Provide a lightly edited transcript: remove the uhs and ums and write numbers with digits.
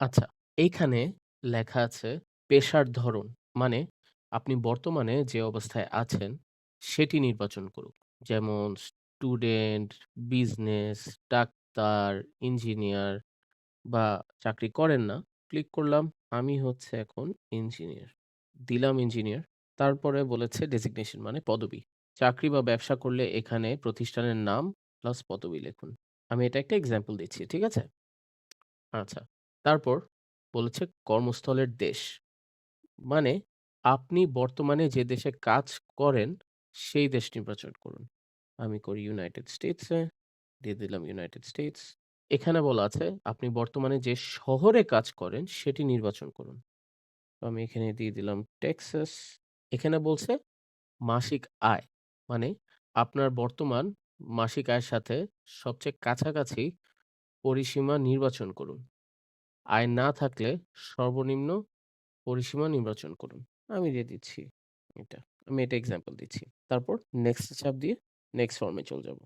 আচ্ছা, এইখানে লেখা আছে পেশার ধরন। মানে আপনি বর্তমানে যে অবস্থায় আছেন সেটি নির্বাচন করুন। যেমন স্টুডেন্ট, বিজনেস, ডাক্তার, ইঞ্জিনিয়ার বা চাকরি করেন না। ক্লিক করলাম আমি হচ্ছে এখন ইঞ্জিনিয়ার। দিলাম ইঞ্জিনিয়ার। তারপরে বলেছে ডেজিগনেশন মানে পদবি। চাকরি বা ব্যবসা করলে এখানে প্রতিষ্ঠানের নাম প্লাস পদবি লিখুন। আমি এটা একটা এক্সাম্পল দিচ্ছি। ঠিক আছে? আচ্ছা। তারপর বলেছে কর্মস্থলের দেশ। মানে আপনি বর্তমানে যে দেশে কাজ করেন, সেই দেশ নির্বাচন করুন। আমি করি ইউনাইটেড স্টেটস এ, দিয়ে দিলাম ইউনাইটেড স্টেটস। এখানে বলা আছে আপনি বর্তমানে যে শহরে কাজ করেন, সেটি নির্বাচন করুন। তো আমি এখানে দিয়ে দিলাম টেক্সাস। এখানে বলছে মাসিক আয়। মানে আপনার বর্তমান মাসিক আয়ের সাথে সবচেয়ে কাছাকাছি পরিসীমা নির্বাচন করুন। আয় না থাকলে সর্বনিম্ন পরিসীমা নির্বাচন করুন। আমি দিয়ে দিচ্ছি এটা। আমি এটা এক্সাম্পল দিচ্ছি। তারপর নেক্সট এ চাপ দিয়ে নেক্সট ফর্ম এ চলে যাব।